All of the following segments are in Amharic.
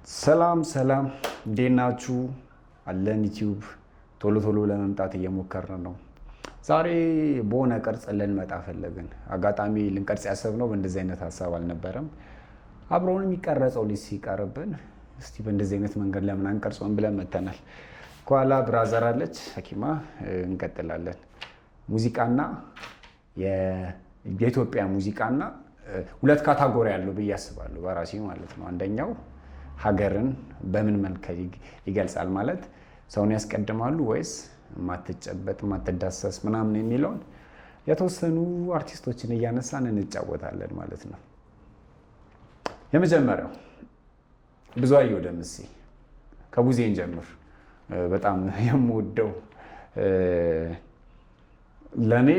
ሰላም ሰላም፣ እንዴት ናችሁ? አለን ዩቲዩብ ቶሎ ቶሎ ለመምጣት እየሞከርን ነው። ዛሬ በሆነ ቅርጽ ልንመጣ ፈለግን። አጋጣሚ ልንቀርጽ ያሰብነው በእንደዚህ አይነት ሀሳብ አልነበረም። አብረውን የሚቀረጸው ልጅ ሲቀርብን እስቲ በእንደዚህ አይነት መንገድ ለምን አንቀርጸውን ብለን መተናል። ከኋላ ብራዘር አለች ሀኪማ። እንቀጥላለን። ሙዚቃና የኢትዮጵያ ሙዚቃና ሁለት ካታጎሪ ያለው ብዬ አስባለሁ በራሴ ማለት ነው። አንደኛው ሀገርን በምን መልክ ይገልጻል ማለት ሰውን ያስቀድማሉ ወይስ ማትጨበጥ ማትዳሰስ ምናምን የሚለውን የተወሰኑ አርቲስቶችን እያነሳን እንጫወታለን ማለት ነው። የመጀመሪያው ብዙአየሁ ደምሴ፣ ከቡዜን ጀምር። በጣም የምወደው ለእኔ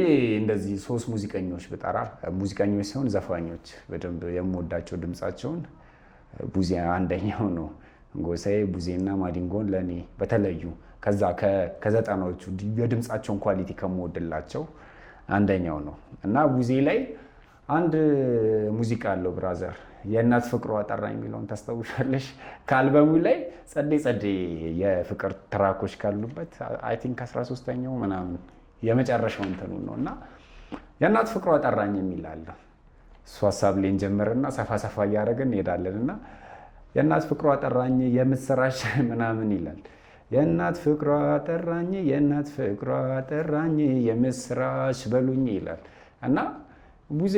እንደዚህ ሶስት ሙዚቀኞች ብጠራ፣ ሙዚቀኞች ሳይሆን ዘፋኞች በደንብ የምወዳቸው ድምፃቸውን ቡዜ አንደኛው ነው። ጎሳዬ፣ ቡዜና ማዲንጎን ለእኔ በተለዩ ከዛ ከዘጠናዎቹ የድምፃቸውን ኳሊቲ ከምወድላቸው አንደኛው ነው እና ቡዜ ላይ አንድ ሙዚቃ አለው ብራዘር፣ የእናት ፍቅሯ ጠራኝ የሚለውን ታስታውሻለሽ? ከአልበሙ ላይ ጸዴ ጸዴ የፍቅር ትራኮች ካሉበት አይ ቲንክ 13ኛው ምናምን የመጨረሻው እንትኑ ነው እና የእናት ፍቅሯ ጠራኝ የሚል አለ። እሱ ሀሳብ ላይ እንጀምርና ሰፋ ሰፋ እያደረግን እንሄዳለን እና የእናት ፍቅሯ ጠራኝ የምስራች ምናምን ይላል። የእናት ፍቅሯ ጠራኝ የእናት ፍቅሯ ጠራኝ የምስራች በሉኝ ይላል እና ቡዜ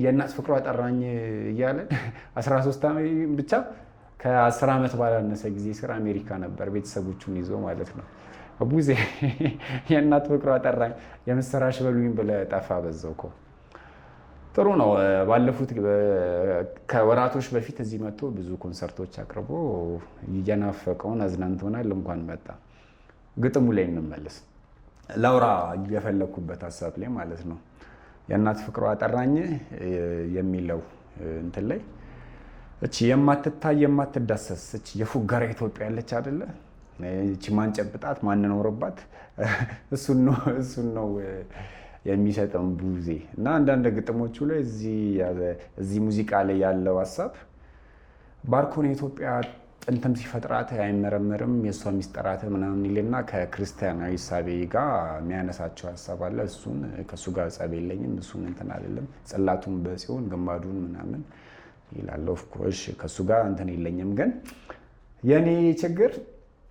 የእናት ፍቅሯ ጠራኝ እያለን 13 ዓመት ብቻ ከ10 ዓመት ባላነሰ ጊዜ ስራ አሜሪካ ነበር ቤተሰቦቹን ይዞ ማለት ነው። ቡዜ የእናት ፍቅሯ ጠራኝ የምስራች በሉኝ ብለህ ጠፋ በዛው እኮ። ጥሩ ነው። ባለፉት ከወራቶች በፊት እዚህ መጥቶ ብዙ ኮንሰርቶች አቅርቦ እየናፈቀውን አዝናንቶናል። እንኳን መጣ። ግጥሙ ላይ እንመለስ። ላውራ የፈለግኩበት ሀሳብ ላይ ማለት ነው። የእናት ፍቅሯ ጠራኝ የሚለው እንትን ላይ እቺ የማትታይ የማትዳሰስ እቺ የፉገራ ኢትዮጵያ ያለች አይደለ? እቺ ማንጨብጣት ማንኖርባት እሱን ነው የሚሰጠው ቡዜ እና አንዳንድ ግጥሞቹ ላይ እዚህ ሙዚቃ ላይ ያለው ሀሳብ ባርኮን የኢትዮጵያ ጥንትም ሲፈጥራት አይመረመርም የእሷ ሚስጥራት ምናምን ይልና ከክርስቲያናዊ እሳቤ ጋር የሚያነሳቸው ሀሳብ አለ። እሱን ከእሱ ጋር ጸብ የለኝም፣ እሱን እንትን አይደለም፣ ጽላቱን በጽዮን ግንባዱን ምናምን ይላል። ኦፍኮርስ ከእሱ ጋር እንትን የለኝም፣ ግን የኔ ችግር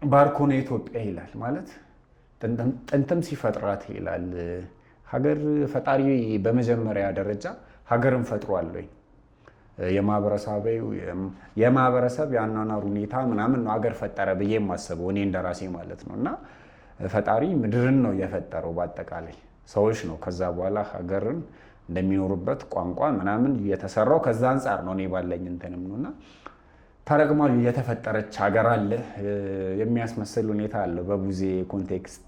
ባርኮን የኢትዮጵያ ይላል ማለት ጥንትም ሲፈጥራት ይላል። ሀገር ፈጣሪ በመጀመሪያ ደረጃ ሀገርን ፈጥሯል ወይ? የማህበረሰብ የአኗኗር ሁኔታ ምናምን ነው ሀገር ፈጠረ ብዬ የማስበው እኔ እንደራሴ ማለት ነው። እና ፈጣሪ ምድርን ነው የፈጠረው፣ በአጠቃላይ ሰዎች ነው ከዛ በኋላ ሀገርን እንደሚኖሩበት ቋንቋ ምናምን የተሰራው ከዛ አንጻር ነው እኔ ባለኝ እንትንም ነው። እና ተረግማ የተፈጠረች ሀገር አለ የሚያስመስል ሁኔታ አለው በቡዜ ኮንቴክስት፣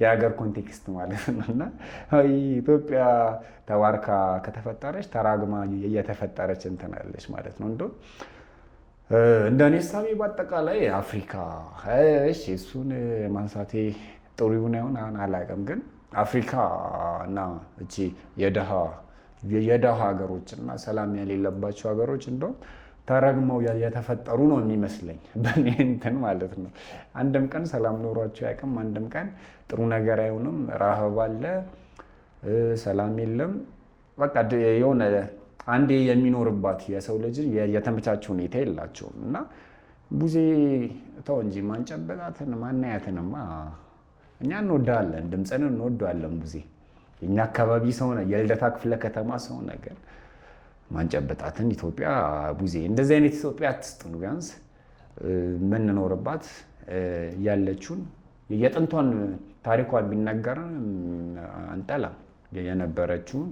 የሀገር ኮንቴክስት ማለት ነው። እና ኢትዮጵያ ተባርካ ከተፈጠረች ተራግማ እየተፈጠረች እንትናለች ማለት ነው። እንደ እኔ እሳቤ በአጠቃላይ አፍሪካ እሱን ማንሳቴ ጥሩ ይሁን አይሁን አላውቅም፣ ግን አፍሪካ እና እቺ የደሃ ሀገሮች እና ሰላም የሌለባቸው ሀገሮች እንደውም ተረግመው የተፈጠሩ ነው የሚመስለኝ በእኔ እንትን ማለት ነው። አንድም ቀን ሰላም ኖሯቸው ያውቅም። አንድም ቀን ጥሩ ነገር አይሆንም። ረሃብ አለ፣ ሰላም የለም። በቃ የሆነ አንዴ የሚኖርባት የሰው ልጅ የተመቻቸ ሁኔታ የላቸውም። እና ቡዜ ተው እንጂ ማንጨበጣትን ማናያትንማ እኛ እንወዳለን፣ ድምፅን እንወዳለን። ቡዜ የኛ አካባቢ ሰው ነው፣ የልደታ ክፍለ ከተማ ሰው ነገር ማንጨበጣትን ኢትዮጵያ ቡዜ እንደዚህ አይነት ኢትዮጵያ አትስጡን። ቢያንስ የምንኖርባት ያለችውን የጥንቷን ታሪኳን ቢነገረን አንጠላም። የነበረችውን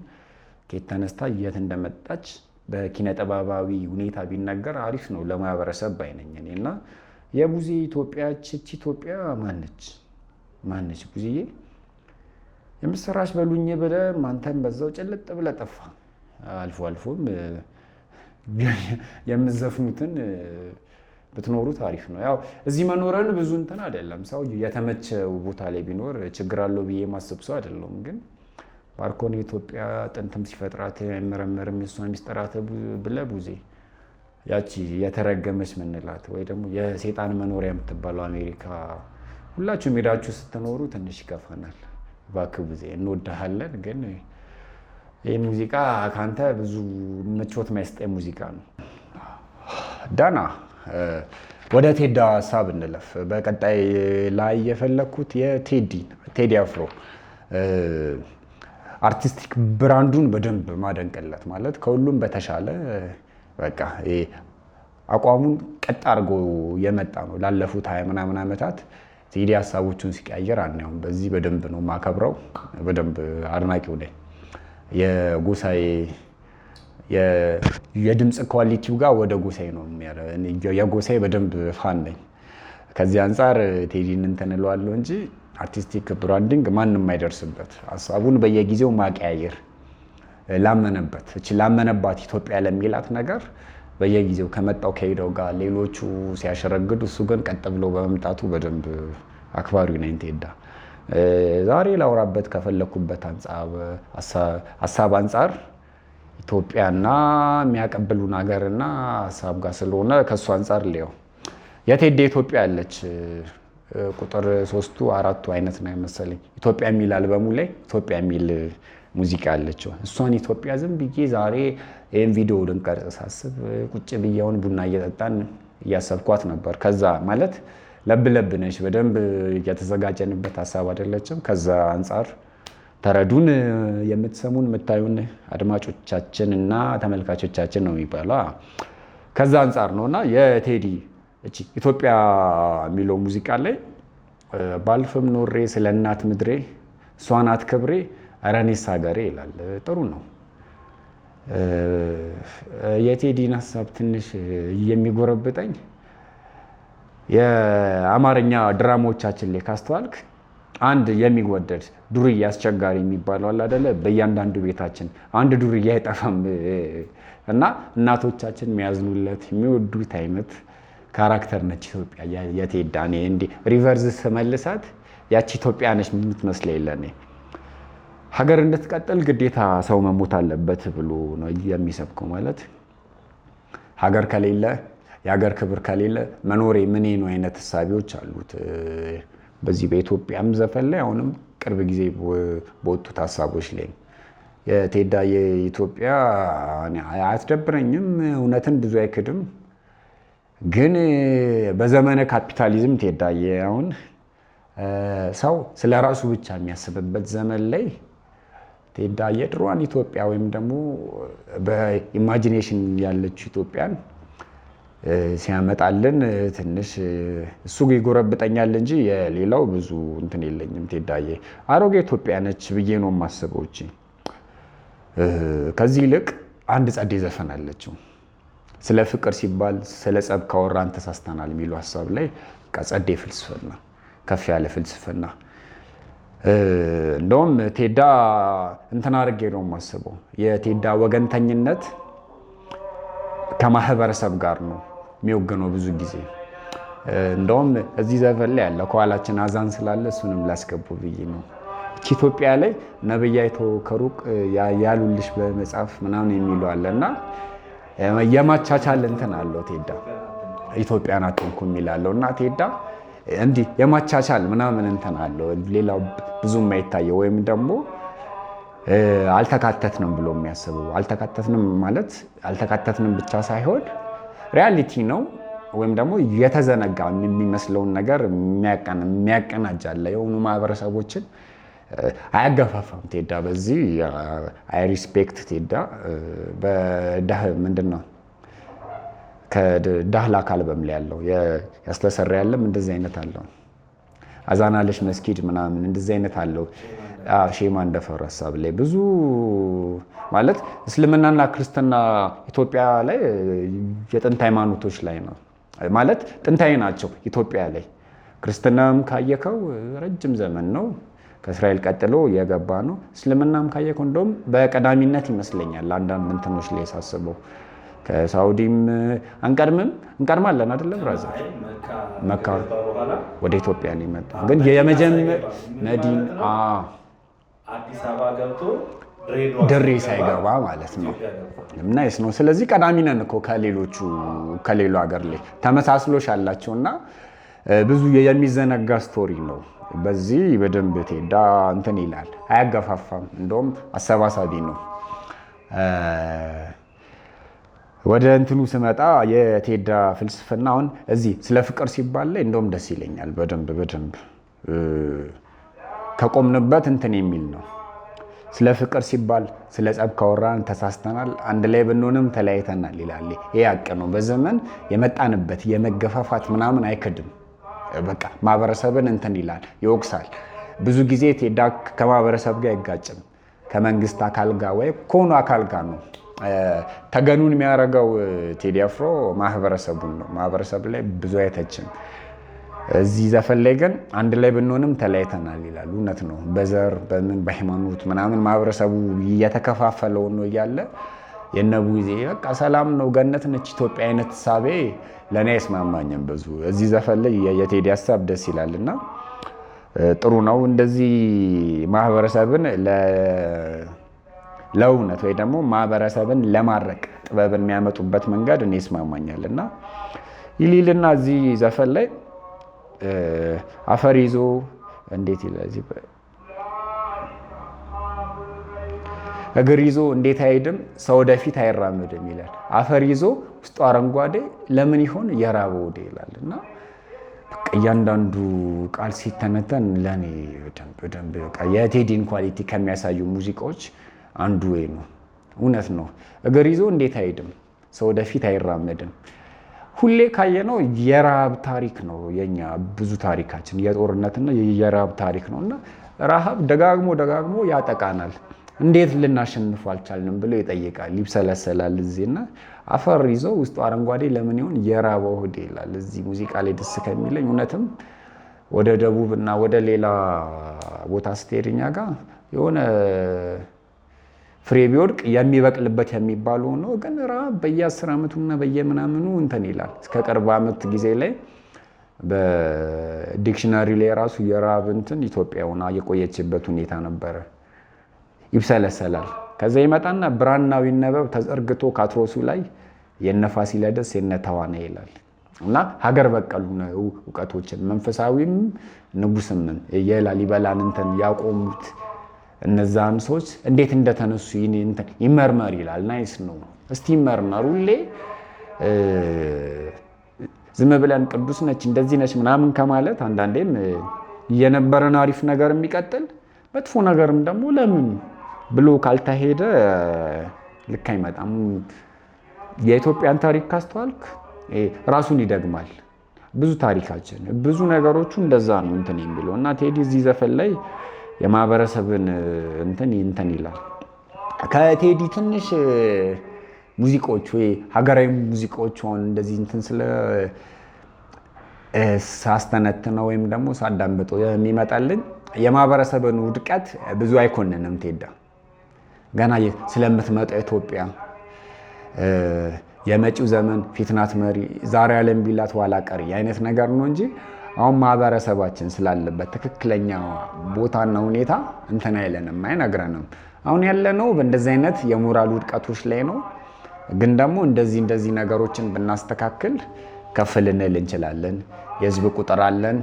ከየት ተነስታ የት እንደመጣች በኪነ ጥበባዊ ሁኔታ ቢነገር አሪፍ ነው ለማህበረሰብ ባይነኝ እኔ። እና የቡዜ ኢትዮጵያ ማነች ቡዜዬ? የምስራች በሉኝ ብለህ አንተም በዛው ጭልጥ ብለህ ጠፋ። አልፎ አልፎም የምዘፍኑትን ብትኖሩት አሪፍ ነው። ያው እዚህ መኖረን ብዙ እንትን አይደለም። ሰው የተመቸው ቦታ ላይ ቢኖር ችግር አለው ብዬ ማስብ ሰው አይደለም። ግን ባርኮን የኢትዮጵያ ጥንትም ሲፈጥራት አይመረመርም የእሷ ሚስጥራት ብለህ ቡዜ ያቺ የተረገመች ምንላት ወይ ደግሞ የሴጣን መኖሪያ የምትባለው አሜሪካ ሁላችሁም ሄዳችሁ ስትኖሩ ትንሽ ይከፋናል። እባክህ ጊዜ እንወድሃለን፣ ግን ይህ ሙዚቃ ከአንተ ብዙ ምቾት ማይስጠኝ ሙዚቃ ነው። ዳና ወደ ቴዳ ሀሳብ እንለፍ። በቀጣይ ላይ የፈለግኩት ቴዲ አፍሮ አርቲስቲክ ብራንዱን በደንብ ማደንቀለት ማለት ከሁሉም በተሻለ በቃ አቋሙን ቀጥ አድርጎ የመጣ ነው። ላለፉት 20 ምናምን ዓመታት ቴዲ ሀሳቦቹን ሲቀያየር አናየውም። በዚህ በደንብ ነው ማከብረው፣ በደንብ አድናቂው ነኝ። የጎሳዬ የድምፅ ኳሊቲው ጋር ወደ ጎሳዬ ነው የጎሳዬ በደንብ ፋን ነኝ። ከዚህ አንጻር ቴዲን እንትን እለዋለሁ እንጂ አርቲስቲክ ብራንዲንግ ማንም አይደርስበት። ሀሳቡን በየጊዜው ማቀያየር ላመነባት ኢትዮጵያ ለሚላት ነገር በየጊዜው ከመጣው ከሄደው ጋር ሌሎቹ ሲያሸረግዱ እሱ ግን ቀጥ ብሎ በመምጣቱ በደንብ አክባሪው ነኝ ቴዳ። ዛሬ ላውራበት ከፈለኩበት ሀሳብ አንጻር ኢትዮጵያና የሚያቀብሉን ሀገርና ሀሳብ ጋር ስለሆነ ከእሱ አንጻር ሊየው የቴዲ ኢትዮጵያ ያለች ቁጥር 3ቱ 4ቱ አይነት ነው መሰለኝ። ኢትዮጵያ የሚል አልበሙ ላይ ኢትዮጵያ የሚል ሙዚቃ አለችው። እሷን ኢትዮጵያ ዝም ብዬ ዛሬ ይህን ቪዲዮ ልንቀርጽ ሳስብ ቁጭ ብዬውን ቡና እየጠጣን እያሰብኳት ነበር። ከዛ ማለት ለብ ነች፣ በደንብ የተዘጋጀንበት ሀሳብ አይደለችም። ከዛ አንጻር ተረዱን። የምትሰሙን የምታዩን አድማጮቻችን እና ተመልካቾቻችን ነው የሚባለው። ከዛ አንጻር ነውና የቴዲ ኢትዮጵያ የሚለው ሙዚቃ ላይ ባልፍም ኖሬ ስለ እናት ምድሬ እሷ ናት ክብሬ ኧረ እኔስ ሀገሬ ይላል። ጥሩ ነው። የቴዲን ሀሳብ ትንሽ የሚጎረብጠኝ የአማርኛ ድራማዎቻችን ላይ ካስተዋልክ አንድ የሚወደድ ዱርዬ አስቸጋሪ የሚባለው አለ አይደለ? በእያንዳንዱ ቤታችን አንድ ዱርዬ አይጠፋም እና እናቶቻችን የሚያዝኑለት የሚወዱት አይነት ካራክተር ነች ኢትዮጵያ የቴዳ። እኔ እንዲህ ሪቨርዝ ስመልሳት ያቺ ኢትዮጵያ ነች የምትመስለኝ ለእኔ። ሀገር እንድትቀጥል ግዴታ ሰው መሞት አለበት ብሎ ነው የሚሰብከው። ማለት ሀገር ከሌለ የሀገር ክብር ከሌለ መኖሬ ምን ነው አይነት እሳቤዎች አሉት በዚህ በኢትዮጵያም ዘፈን ላይ አሁንም ቅርብ ጊዜ በወጡት ሀሳቦች ላይ የቴዳ የኢትዮጵያ አያስደብረኝም። እውነትን ብዙ አይክድም። ግን በዘመነ ካፒታሊዝም ቴዳዬ አሁን ሰው ስለ ራሱ ብቻ የሚያስብበት ዘመን ላይ ቴዳዬ ድሮዋን ኢትዮጵያ ወይም ደግሞ በኢማጂኔሽን ያለችው ኢትዮጵያን ሲያመጣልን ትንሽ እሱ ይጎረብጠኛል እንጂ የሌላው ብዙ እንትን የለኝም። ቴዳዬ አሮጌ ኢትዮጵያ ነች ብዬ ነው የማስበው። እቺ ከዚህ ይልቅ አንድ ጸዴ ዘፈን አለችው ስለ ፍቅር ሲባል ስለ ጸብ ካወራን ተሳስተናል የሚሉ ሀሳብ ላይ ጸዴ ፍልስፍና፣ ከፍ ያለ ፍልስፍና። እንደውም ቴዳ እንትን አድርጌ ነው የማስበው የቴዳ ወገንተኝነት ከማህበረሰብ ጋር ነው የሚወገነው ብዙ ጊዜ። እንደውም እዚህ ዘፈን ላይ ያለ ከኋላችን አዛን ስላለ እሱንም ላስገቡ ብዬ ነው። ኢትዮጵያ ላይ ነብያይቶ ከሩቅ ያሉልሽ በመጽሐፍ ምናምን የሚሉ አለና የማቻቻል እንትን አለው ቴዳ። ኢትዮጵያ ናት እንኩ የሚላለው እና ቴዳ እንዲህ የማቻቻል ምናምን እንትን አለው። ሌላው ብዙም አይታየው ወይም ደግሞ አልተካተትንም ብሎ የሚያስበው አልተካተትንም ማለት አልተካተትንም ብቻ ሳይሆን ሪያሊቲ ነው ወይም ደግሞ የተዘነጋ የሚመስለውን ነገር የሚያቀናጃለ የሆኑ ማህበረሰቦችን አያገፋፋም ቴዳ። በዚህ አይ ሪስፔክት ቴዳ። በዳህ ምንድን ነው ከዳህላክ አልበም ላይ ያለው ያስለሰራ ያለም እንደዚህ አይነት አለው። አዛናለሽ መስጊድ ምናምን እንደዚህ አይነት አለው። ሼማ እንደፈር ሀሳብ ላይ ብዙ ማለት እስልምናና ክርስትና ኢትዮጵያ ላይ የጥንት ሃይማኖቶች ላይ ነው ማለት ጥንታዊ ናቸው። ኢትዮጵያ ላይ ክርስትናም ካየከው ረጅም ዘመን ነው ከእስራኤል ቀጥሎ የገባ ነው። እስልምናም ካየከው እንደውም በቀዳሚነት ይመስለኛል አንዳንድ እንትኖች ላይ ሳስበው ከሳውዲም እንቀድማለን አይደለም ብራዘር። መካ ወደ ኢትዮጵያ ነው የመጣው ግን የመጀመሪያ መዲና አዲስ አበባ ገብቶ ድሬ ሳይገባ ማለት ነው። ናይስ ነው። ስለዚህ ቀዳሚ ነን እኮ ከሌሉ ሀገር ላይ ተመሳስሎሽ አላቸውና ብዙ የሚዘነጋ ስቶሪ ነው። በዚህ በደንብ ቴዳ እንትን ይላል፣ አያገፋፋም። እንደውም አሰባሳቢ ነው። ወደ እንትኑ ስመጣ የቴዳ ፍልስፍና አሁን እዚህ ስለ ፍቅር ሲባል ላይ እንደውም ደስ ይለኛል። በደንብ ከቆምንበት እንትን የሚል ነው። ስለ ፍቅር ሲባል ስለ ጸብ ካወራን ተሳስተናል፣ አንድ ላይ ብንሆንም ተለያይተናል ይላል። ይሄ ሀቅ ነው። በዘመን የመጣንበት የመገፋፋት ምናምን አይክድም። በቃ ማህበረሰብን እንትን ይላል፣ ይወቅሳል። ብዙ ጊዜ ቴዳ ከማህበረሰብ ጋር አይጋጭም፣ ከመንግስት አካል ጋር ወይ ከሆኑ አካል ጋር ነው ተገኑን የሚያደርገው። ቴዲ አፍሮ ማህበረሰቡን ነው፣ ማህበረሰብ ላይ ብዙ አይተችም። እዚህ ዘፈን ላይ ግን አንድ ላይ ብንሆንም ተለያይተናል ይላል። እውነት ነው። በዘር በምን በሃይማኖት ምናምን ማህበረሰቡ እየተከፋፈለው ነው እያለ የነቡ ጊዜ በቃ ሰላም ነው ገነት ነች ኢትዮጵያ አይነት ሳቤ ለእኔ አይስማማኝም ብዙ። እዚህ ዘፈን ላይ የቴዲ ሀሳብ ደስ ይላልና ጥሩ ነው። እንደዚህ ማህበረሰብን ለእውነት ወይ ደግሞ ማህበረሰብን ለማድረቅ ጥበብን የሚያመጡበት መንገድ እኔ ይስማማኛል። እና ይሊልና እዚህ ዘፈን ላይ አፈር ይዞ እንዴት ይላል፣ እግር ይዞ እንዴት አይሄድም ሰው ወደፊት አይራመድም ይላል። አፈር ይዞ ውስጡ አረንጓዴ ለምን ይሆን የራበው ወደ ይላል። እና እያንዳንዱ ቃል ሲተነተን ለእኔ በደንብ የቴዲን ኳሊቲ ከሚያሳዩ ሙዚቃዎች አንዱ ወይ ነው። እውነት ነው። እግር ይዞ እንዴት አይሄድም ሰው ወደፊት አይራመድም። ሁሌ ካየነው የረሃብ ታሪክ ነው የኛ ብዙ ታሪካችን የጦርነትና የረሃብ ታሪክ ነው። እና ረሃብ ደጋግሞ ያጠቃናል። እንዴት ልናሸንፉ አልቻልንም ብሎ ይጠይቃል፣ ይብሰለሰላል። እዚህና አፈር ይዞ ውስጡ አረንጓዴ ለምን ይሆን የራበው ሆዴ ይላል። እዚህ ሙዚቃ ላይ ደስ ከሚለኝ እውነትም ወደ ደቡብ እና ወደ ሌላ ቦታ ስትሄድ እኛ ጋር የሆነ ፍሬ ቢወድቅ የሚበቅልበት የሚባሉ ሆኖ ግን ረሃብ በየ10 ዓመቱና በየምናምኑ እንትን ይላል። እስከ ቅርብ ዓመት ጊዜ ላይ በዲክሽነሪ ላይ ራሱ የረሃብ እንትን ኢትዮጵያ ሆና የቆየችበት ሁኔታ ነበረ። ይብሰለሰላል። ከዛ ይመጣና ብራናው ይነበብ ተዘርግቶ ካትሮሱ ላይ የነፋሲለደስ የነተዋና ይላል። እና ሀገር በቀሉ እውቀቶችን መንፈሳዊም ንጉስም የላሊበላን እንትን ያቆሙት እነዛን ሰዎች እንዴት እንደተነሱ ይመርመር ይላል። ናይስ ነው። እስቲ ይመርመሩ። ሁሌ ዝም ብለን ቅዱስ ነች እንደዚህ ነች ምናምን ከማለት አንዳንዴም የነበረን አሪፍ ነገር የሚቀጥል መጥፎ ነገርም ደግሞ ለምን ብሎ ካልተሄደ ልክ አይመጣም። የኢትዮጵያን ታሪክ ካስተዋልክ ራሱን ይደግማል። ብዙ ታሪካችን ብዙ ነገሮቹ እንደዛ ነው እንትን የሚለው እና ቴዲ እዚህ ዘፈን ላይ የማህበረሰብን እንትን ይላል። ከቴዲ ትንሽ ሙዚቃዎች ወይ ሀገራዊ ሙዚቃዎች ሆን እንደዚህ እንትን ስለ ሳስተነትነው ወይም ደግሞ ሳዳምጠው የሚመጣልኝ የማህበረሰብን ውድቀት ብዙ አይኮንንም ቴዳ። ገና ስለምትመጣው ኢትዮጵያ የመጪው ዘመን ፊትናት መሪ ዛሬ ዓለም ቢላት ኋላ ቀሪ አይነት ነገር ነው እንጂ አሁን ማህበረሰባችን ስላለበት ትክክለኛ ቦታና ሁኔታ እንትን አይለንም፣ አይነግረንም። አሁን ያለነው በእንደዚህ አይነት የሞራል ውድቀቶች ላይ ነው። ግን ደግሞ እንደዚህ ነገሮችን ብናስተካክል ከፍ ልንል እንችላለን። የህዝብ ቁጥር አለን።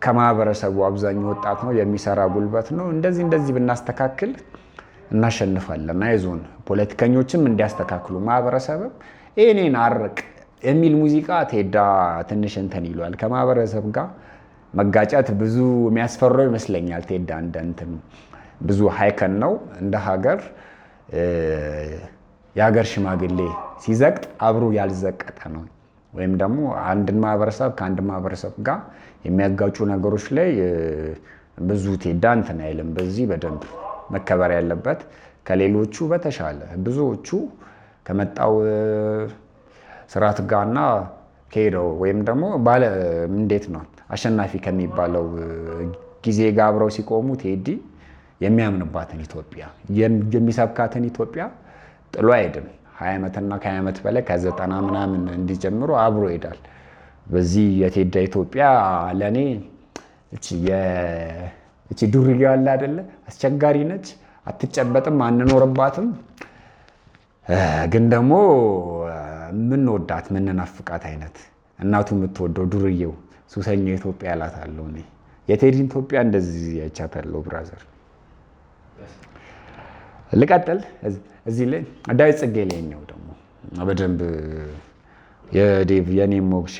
ከማህበረሰቡ አብዛኛው ወጣት ነው፣ የሚሰራ ጉልበት ነው። እንደዚህ ብናስተካክል እናሸንፋለን። አይዞን። ፖለቲከኞችም እንዲያስተካክሉ ማህበረሰብም እኔን አርቅ የሚል ሙዚቃ ቴዳ ትንሽ እንትን ይሏል። ከማህበረሰብ ጋር መጋጨት ብዙ የሚያስፈራው ይመስለኛል። ቴዳ እንደ እንትን ብዙ ሃይከን ነው። እንደ ሀገር የሀገር ሽማግሌ ሲዘቅጥ አብሮ ያልዘቀጠ ነው። ወይም ደግሞ አንድን ማህበረሰብ ከአንድ ማህበረሰብ ጋር የሚያጋጩ ነገሮች ላይ ብዙ ቴዳ እንትን አይልም። በዚህ በደንብ መከበር ያለበት ከሌሎቹ በተሻለ ብዙዎቹ ከመጣው ስርዓት ጋርና ከሄደው ወይም ደግሞ ባለ እንዴት ነው አሸናፊ ከሚባለው ጊዜ ጋር አብረው ሲቆሙ ቴዲ የሚያምንባትን ኢትዮጵያ የሚሰብካትን ኢትዮጵያ ጥሎ አይሄድም። 20 ዓመትና ከ20 ዓመት በላይ ከ90 ምናምን እንዲጀምሩ አብሮ ይሄዳል። በዚህ የቴዳ ኢትዮጵያ ለኔ እቺ እቺ ዱርዬ ያለ አይደለ አስቸጋሪ ነች፣ አትጨበጥም፣ አንኖርባትም። ግን ደግሞ ምንወዳት ምንናፍቃት አይነት እናቱ የምትወደው ዱርዬው ሱሰኛ ኢትዮጵያ እላታለሁ እኔ። የቴዲን ኢትዮጵያ እንደዚህ አይቻታለሁ ብራዘር። ልቀጥል እዚህ ላይ ዳዊት ጽጌ ላይኛው ደግሞ በደንብ የዴቭ የኔም ሞክሼ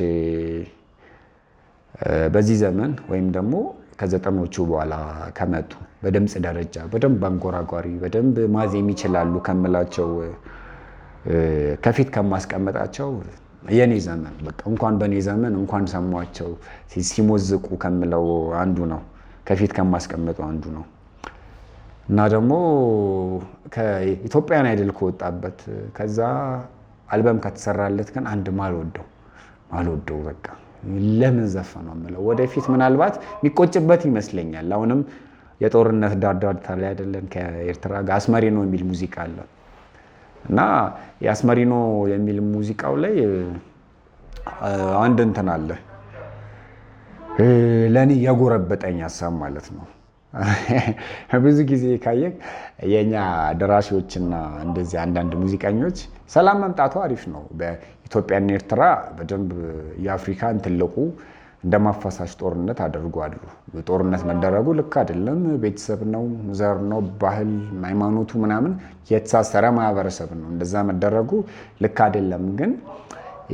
በዚህ ዘመን ወይም ደግሞ ከዘጠኖቹ በኋላ ከመጡ በድምፅ ደረጃ በደንብ አንጎራጓሪ በደንብ ማዜም ይችላሉ ከምላቸው ከፊት ከማስቀመጣቸው የኔ ዘመን በቃ እንኳን በኔ ዘመን እንኳን ሰሟቸው ሲሞዝቁ ከምለው አንዱ ነው። ከፊት ከማስቀመጠው አንዱ ነው እና ደግሞ ከኢትዮጵያን አይደል ከወጣበት ከዛ አልበም ከተሰራለት ግን አንድ ማልወደው በቃ ለምን ዘፈነው የምለው ወደፊት ምናልባት የሚቆጭበት ይመስለኛል። አሁንም የጦርነት ዳርዳርታ ላይ አይደለን ከኤርትራ ጋር አስመሪኖ የሚል ሙዚቃ አለ እና የአስመሪኖ የሚል ሙዚቃው ላይ አንድ እንትን አለ ለኔ የጎረበጠኝ ሀሳብ ማለት ነው። ብዙ ጊዜ ካየህ የኛ ደራሲዎችና እንደዚህ አንዳንድ ሙዚቀኞች ሰላም መምጣቱ አሪፍ ነው። በኢትዮጵያና ኤርትራ በደንብ የአፍሪካን ትልቁ እንደማፋሳሽ ጦርነት አድርጓሉ። ጦርነት መደረጉ ልክ አይደለም። ቤተሰብ ነው፣ ዘር ነው፣ ባህል፣ ሃይማኖቱ ምናምን የተሳሰረ ማህበረሰብ ነው። እንደዛ መደረጉ ልክ አይደለም። ግን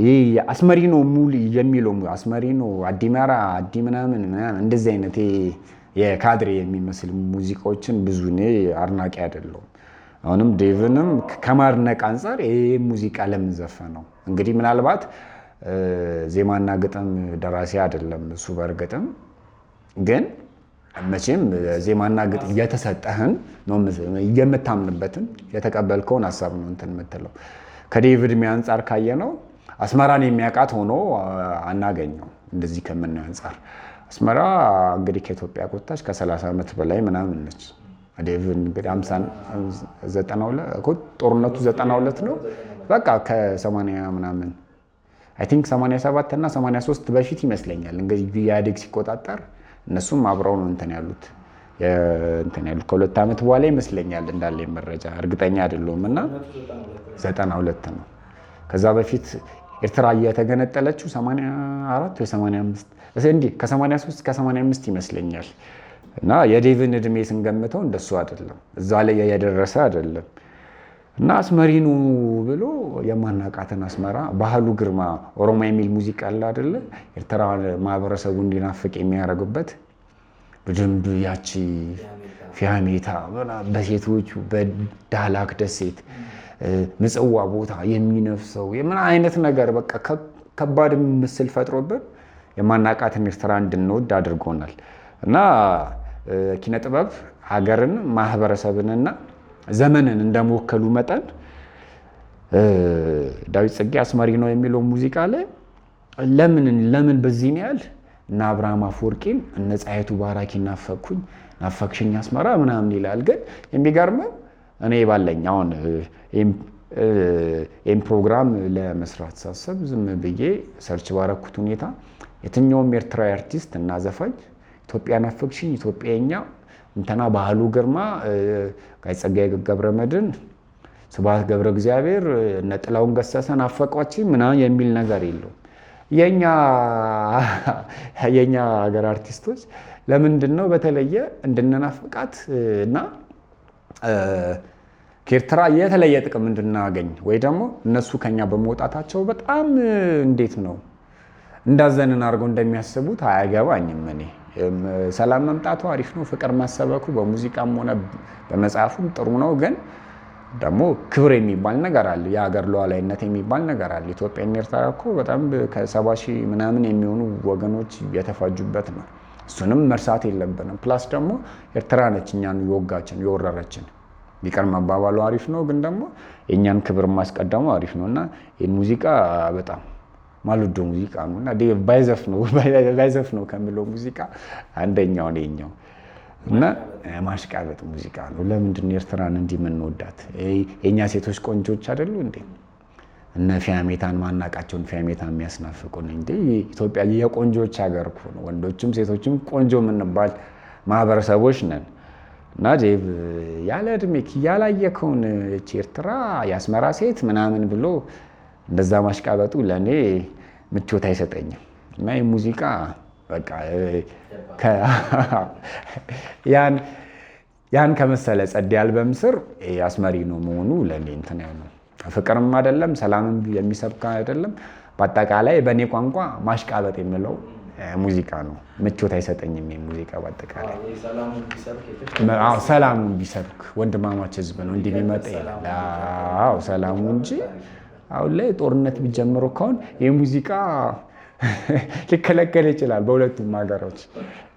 ይህ አስመሪኖ ሙሉ የሚለው አስመሪኖ አዲመራ አዲ ምናምን እንደዚህ አይነት የካድሬ የሚመስል ሙዚቃዎችን ብዙ እኔ አድናቂ አይደለሁም። አሁንም ዴቭንም ከማድነቅ አንጻር ይህ ሙዚቃ ለምን ዘፈነው? እንግዲህ ምናልባት ዜማና ግጥም ደራሲ አይደለም እሱ። በእርግጥም ግን መቼም ዜማና ግጥም የተሰጠህን ነው የምታምንበትን የተቀበልከውን ሀሳብ ነው እንትን የምትለው። ከዴቭ ዕድሜ አንጻር ካየነው አስመራን የሚያውቃት ሆኖ አናገኘው። እንደዚህ ከምናየው አንጻር አስመራ እንግዲህ ከኢትዮጵያ ቆጣች ከ30 ዓመት በላይ ምናምን ነች። ዴቭ እንግዲህ 92 ጦርነቱ 92 ነው። በቃ ከ80 ምናምን አይ ቲንክ 87 እና 83 በፊት ይመስለኛል እንግዲህ ኢህአዴግ ሲቆጣጠር እነሱም አብረው ነው እንትን ያሉት ከሁለት ዓመት በኋላ ይመስለኛል እንዳለ መረጃ እርግጠኛ አይደለሁም። እና 92 ነው። ከዛ በፊት ኤርትራ እየተገነጠለችው 84 ወይ 85 እንዲህ ከ83 እስከ 85 ይመስለኛል። እና የዴቭን ዕድሜ ስንገምተው እንደሱ አይደለም፣ እዛ ላይ የደረሰ አይደለም። እና አስመሪኑ ብሎ የማናቃትን አስመራ ባህሉ ግርማ ኦሮሞ የሚል ሙዚቃ አለ አይደለ? ኤርትራ ማህበረሰቡ እንዲናፍቅ የሚያደርጉበት በደንብ ያቺ ፊያሜታ በሴቶቹ በዳላክ ደሴት ምጽዋ ቦታ የሚነፍሰው የምን አይነት ነገር በቃ ከባድ ምስል ፈጥሮብን የማናቃትን ኤርትራ እንድንወድ አድርጎናል። እና ኪነ ጥበብ ሀገርን ማህበረሰብንና ዘመንን እንደመወከሉ መጠን ዳዊት ጽጌ አስመሪኖ የሚለው ሙዚቃ ላይ ለምን በዚህ ነው ያህል እና አብርሃም አፈወርቂን እነ ፀሐይቱ ባራኪ ናፈቅሽኝ አስመራ ምናምን ይላል። ግን የሚገርመው እኔ ባለኝ አሁን ይህም ፕሮግራም ለመስራት ሳስብ ዝም ብዬ ሰርች ባረኩት ሁኔታ የትኛውም ኤርትራዊ አርቲስት እና ዘፋኝ ኢትዮጵያ ናፈቅሽኝ፣ ኢትዮጵያኛ እንትና ባህሉ ግርማ፣ ጋይ ጸጋዬ ገብረመድህን፣ ስብሐት ገብረ እግዚአብሔር፣ እነ ጥላሁን ገሰሰ ናፈቋችኝ ምናምን የሚል ነገር የለውም። የኛ ሀገር አርቲስቶች ለምንድን ነው በተለየ እንድንናፍቃት እና ከኤርትራ የተለየ ጥቅም እንድናገኝ ወይ ደግሞ እነሱ ከኛ በመውጣታቸው በጣም እንዴት ነው እንዳዘንን አድርገው እንደሚያስቡት አያገባኝም። እኔ ሰላም መምጣቱ አሪፍ ነው፣ ፍቅር ማሰበኩ በሙዚቃም ሆነ በመጽሐፉም ጥሩ ነው። ግን ደግሞ ክብር የሚባል ነገር አለ፣ የሀገር ሉዓላዊነት የሚባል ነገር አለ። ኢትዮጵያና ኤርትራ እኮ በጣም ከ70 ሺህ ምናምን የሚሆኑ ወገኖች የተፋጁበት ነው። እሱንም መርሳት የለብንም። ፕላስ ደግሞ ኤርትራ ነች እኛን የወጋችን የወረረችን። ይቅር መባባሉ አሪፍ ነው፣ ግን ደግሞ የእኛን ክብር ማስቀደሙ አሪፍ ነው። እና ይህን ሙዚቃ በጣም ማልወደው ሙዚቃ ነው እና ባይዘፍ ነው ከሚለው ሙዚቃ አንደኛው ነው እና ማሽቃበጥ ሙዚቃ ነው። ለምንድን ነው ኤርትራን እንዲህ የምንወዳት? የእኛ ሴቶች ቆንጆች አይደሉ እንዴ? እነ ፊያሜታን ማናቃቸውን ፊያሜታ የሚያስናፍቁን እንዴ? ኢትዮጵያ የቆንጆች ሀገር እኮ ነው። ወንዶችም ሴቶችም ቆንጆ የምንባል ማህበረሰቦች ነን እና ዴቭ ያለ እድሜክ ያላየከውን ኤርትራ የአስመራ ሴት ምናምን ብሎ እንደዛ ማሽቃበጡ ለእኔ ምቾት አይሰጠኝም እና የሙዚቃ በቃ ያን ከመሰለ ጸድ አልበም ስር አስመሪ ነው መሆኑ ለእኔ እንትን ነው። ፍቅርም አይደለም ሰላምም የሚሰብክ አይደለም። በአጠቃላይ በእኔ ቋንቋ ማሽቃበጥ የምለው ሙዚቃ ነው። ምቾት አይሰጠኝም ሙዚቃ በአጠቃላይ። ሰላሙን ቢሰብክ ወንድማማች ህዝብ ነው እንዲህ ቢመጣ ይላል። አዎ ሰላሙ እንጂ አሁን ላይ ጦርነት ቢጀምሩ ከሆነ ይህ ሙዚቃ ሊከለከል ይችላል በሁለቱም ሀገሮች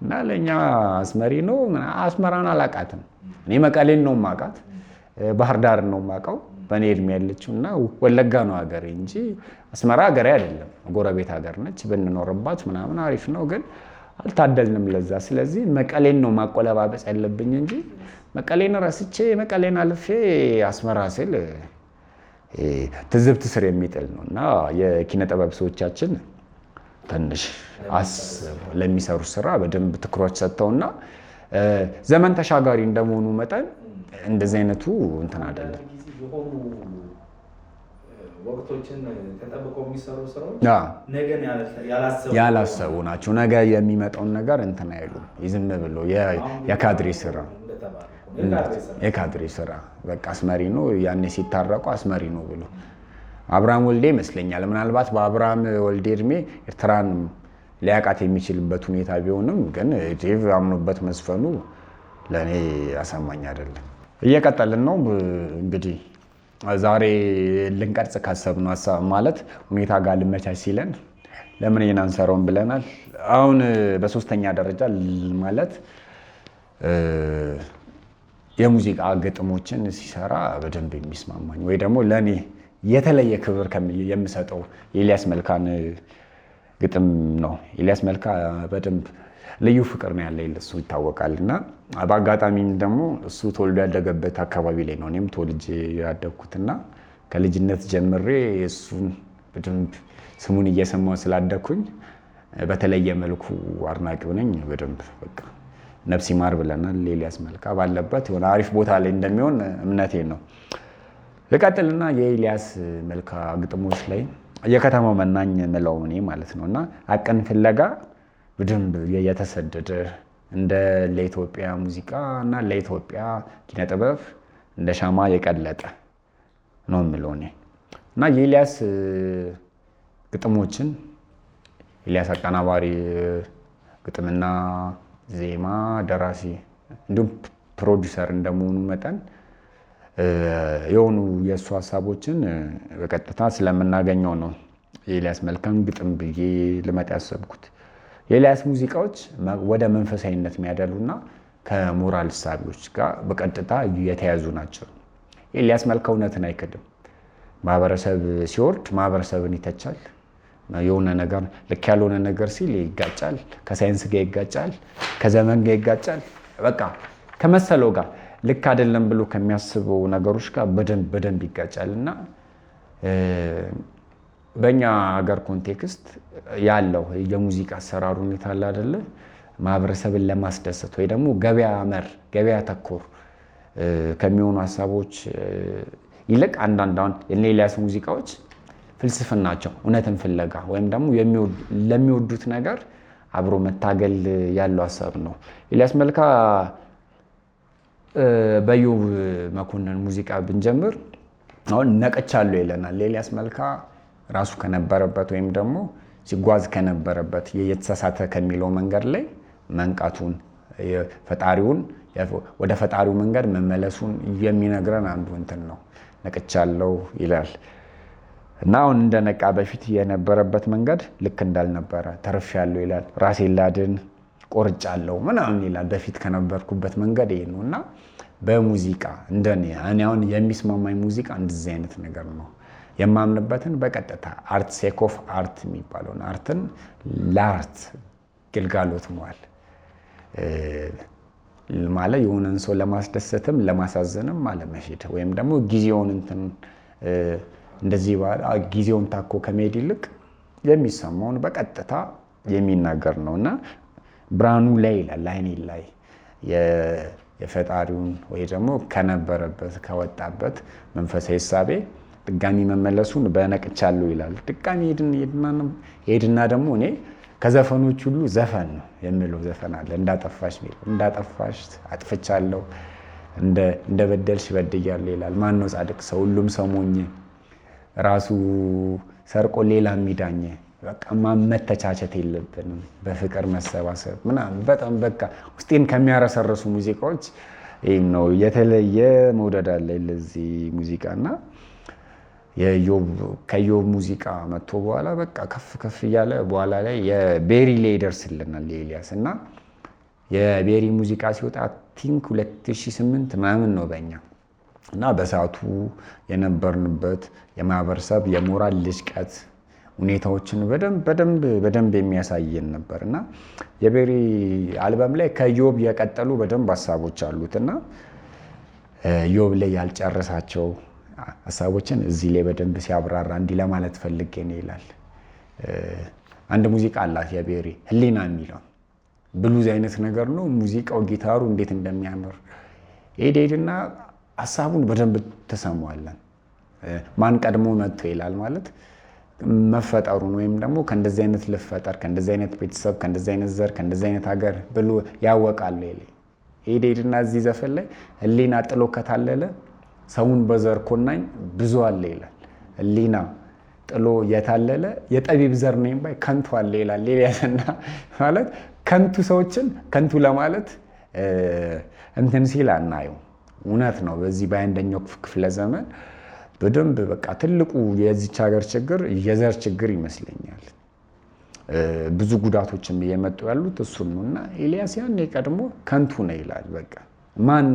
እና ለእኛ አስመሪ ነው። አስመራን አላቃትም እኔ መቀሌን ነው የማውቃት፣ ባህር ዳር ነው የማውቀው በእኔ እድሜ ያለችው እና ወለጋ ነው ሀገሬ እንጂ አስመራ ሀገሬ አይደለም። ጎረቤት ሀገር ነች። ብንኖርባት ምናምን አሪፍ ነው ግን አልታደልንም ለዛ። ስለዚህ መቀሌን ነው ማቆለባበስ ያለብኝ እንጂ መቀሌን ረስቼ መቀሌን አልፌ አስመራ ስል ትዝብት ስር የሚጥል ነው እና የኪነ ጥበብ ሰዎቻችን ትንሽ ለሚሰሩ ስራ በደንብ ትኩረት ሰጥተውና ዘመን ተሻጋሪ እንደመሆኑ መጠን እንደዚህ አይነቱ እንትን አይደለም። ወቅቶችን ተጠብቀው የሚሰሩ ስራዎች ነገን ያላሰቡ ናቸው። ነገ የሚመጣውን ነገር እንትን አይሉም። ዝም ብሎ የካድሬ ስራ በቃ አስመሪ ነው። ያኔ ሲታረቁ አስመሪ ነው ብሎ አብርሃም ወልዴ ይመስለኛል። ምናልባት በአብርሃም ወልዴ እድሜ ኤርትራን ሊያውቃት የሚችልበት ሁኔታ ቢሆንም ግን ዴቭ አምኖበት መስፈኑ ለእኔ አሳማኝ አይደለም። እየቀጠልን ነው እንግዲህ ዛሬ ልንቀርጽ ካሰብነው ሀሳብ ማለት ሁኔታ ጋር ልመቻች ሲለን ለምን ይሄን አንሰራውም ብለናል። አሁን በሶስተኛ ደረጃ ማለት የሙዚቃ ግጥሞችን ሲሰራ በደንብ የሚስማማኝ ወይ ደግሞ ለእኔ የተለየ ክብር የምሰጠው ኤልያስ መልካን ግጥም ነው። ኤልያስ መልካ በደንብ ልዩ ፍቅር ነው ያለኝ ለሱ ይታወቃል። እና በአጋጣሚም ደግሞ እሱ ተወልዶ ያደገበት አካባቢ ላይ ነው እኔም ተወልጄ ያደግኩትና ከልጅነት ጀምሬ እሱን በደንብ ስሙን እየሰማሁ ስላደግኩኝ በተለየ መልኩ አድናቂው ነኝ። በደንብ በቃ ነፍስ ይማር ብለናል። ኤልያስ መልካ ባለበት የሆነ አሪፍ ቦታ ላይ እንደሚሆን እምነቴ ነው። ልቀጥልና የኤልያስ መልካ ግጥሞች ላይ የከተማው መናኝ ምለው እኔ ማለት ነው እና አቅን ፍለጋ በደንብ የተሰደደ እንደ ለኢትዮጵያ ሙዚቃ እና ለኢትዮጵያ ኪነ ጥበብ እንደ ሻማ የቀለጠ ነው የምለው እኔ እና የኤልያስ ግጥሞችን ኤልያስ አቀናባሪ ግጥምና ዜማ ደራሲ እንዲሁም ፕሮዲውሰር እንደመሆኑ መጠን የሆኑ የእሱ ሀሳቦችን በቀጥታ ስለምናገኘው ነው የኤልያስ መልካን ግጥም ብዬ ልመጣ ያሰብኩት። የኤልያስ ሙዚቃዎች ወደ መንፈሳዊነት የሚያደሉና ከሞራል እሳቤዎች ጋር በቀጥታ የተያዙ ናቸው። ኤልያስ መልካ እውነትን አይክድም። ማህበረሰብ ሲወርድ ማህበረሰብን ይተቻል። የሆነ ነገር ልክ ያልሆነ ነገር ሲል ይጋጫል። ከሳይንስ ጋር ይጋጫል። ከዘመን ጋር ይጋጫል። በቃ ከመሰለው ጋር ልክ አይደለም ብሎ ከሚያስበው ነገሮች ጋር በደንብ ይጋጫል እና በእኛ ሀገር ኮንቴክስት ያለው የሙዚቃ አሰራር ሁኔታ አለ አይደለ? ማህበረሰብን ለማስደሰት ወይ ደግሞ ገበያ ተኮር ከሚሆኑ ሀሳቦች ይልቅ አንዳንድ አሁን የኤልያስ ሙዚቃዎች ፍልስፍናቸው እውነትን ፍለጋ ወይም ደግሞ ለሚወዱት ነገር አብሮ መታገል ያለው ሀሳብ ነው። ኤልያስ መልካ በኢዮብ መኮንን ሙዚቃ ብንጀምር አሁን ነቅቻለሁ ይለናል። ኤልያስ መልካ ራሱ ከነበረበት ወይም ደግሞ ሲጓዝ ከነበረበት የተሳሳተ ከሚለው መንገድ ላይ መንቃቱን ፈጣሪውን ወደ ፈጣሪው መንገድ መመለሱን የሚነግረን አንዱ እንትን ነው። ነቅቻለሁ ይላል እና አሁን እንደነቃ በፊት የነበረበት መንገድ ልክ እንዳልነበረ ተርፌያለሁ ይላል። ራሴን ላድን ቆርጫለሁ ምናምን ይላል። በፊት ከነበርኩበት መንገድ ይሄ ነው እና በሙዚቃ እኔ አሁን የሚስማማኝ ሙዚቃ እንደዚህ አይነት ነገር ነው። የማምንበትን በቀጥታ አርት ሴክ ኦፍ አርት የሚባለውን አርትን ለአርት ግልጋሎት መዋል ማለት የሆነን ሰው ለማስደሰትም ለማሳዘንም አለመሄድ ወይም ደግሞ ጊዜውን እንደዚህ ጊዜውን ታኮ ከመሄድ ይልቅ የሚሰማውን በቀጥታ የሚናገር ነው እና ብርሃኑ ላይ ይላል አይኔ ላይ የፈጣሪውን ወይ ደግሞ ከነበረበት ከወጣበት መንፈሳዊ እሳቤ ድጋሚ መመለሱን በነቅቻለሁ ይላል። ድጋሚ ሄድና ደግሞ እኔ ከዘፈኖች ሁሉ ዘፈን ነው የምለው ዘፈን አለ። እንዳጠፋሽ አጥፍቻለሁ፣ እንደ በደልሽ በድያለሁ ይላል። ማን ነው ጻድቅ ሰው? ሁሉም ሰው ሞኝ፣ ራሱ ሰርቆ ሌላ የሚዳኝ። በቃ መተቻቸት የለብንም፣ በፍቅር መሰባሰብ ምናምን። በጣም በቃ ውስጤን ከሚያረሰርሱ ሙዚቃዎች ይህም ነው። የተለየ መውደድ አለ ለዚህ ሙዚቃ እና ከዮብ ሙዚቃ መጥቶ በኋላ በቃ ከፍ ከፍ እያለ በኋላ ላይ የቤሪ ላይ ይደርስልናል የኤልያስ እና የቤሪ ሙዚቃ ሲወጣ ቲንክ 2008 ምናምን ነው በእኛ እና በሰዓቱ የነበርንበት የማህበረሰብ የሞራል ልጭቀት ሁኔታዎችን በደንብ የሚያሳየን ነበር እና የቤሪ አልበም ላይ ከዮብ የቀጠሉ በደንብ ሀሳቦች አሉት እና ዮብ ላይ ያልጨረሳቸው ሀሳቦችን እዚህ ላይ በደንብ ሲያብራራ እንዲህ ለማለት ፈልጌ ነው ይላል። አንድ ሙዚቃ አላት የቤሪ ህሊና የሚለው ብሉዝ አይነት ነገር ነው ሙዚቃው። ጊታሩ እንዴት እንደሚያምር ሄድና ሀሳቡን በደንብ ተሰማዋለን። ማን ቀድሞ መጥቶ ይላል ማለት መፈጠሩን ወይም ደግሞ ከእንደዚህ አይነት ልፈጠር ከእንደዚህ አይነት ቤተሰብ ከእንደዚህ አይነት ዘር ከእንደዚህ አይነት ሀገር ብሎ ያወቃል። ሄድና እዚህ ዘፈን ላይ ህሊና ጥሎ ከታለለ ሰውን በዘር ኮናኝ ብዙ አለ ይላል። ህሊና ጥሎ የታለለ የጠቢብ ዘር ነኝ ባይ ከንቱ አለ ይላል ኤልያስና ማለት ከንቱ ሰዎችን ከንቱ ለማለት እንትን ሲል አናየው። እውነት ነው። በዚህ በአንደኛው ክፍለ ዘመን በደንብ በቃ ትልቁ የዚች ሀገር ችግር የዘር ችግር ይመስለኛል። ብዙ ጉዳቶችም እየመጡ ያሉት እሱን ነው እና ኤልያስ ያኔ ቀድሞ ከንቱ ነው ይላል። በቃ ማን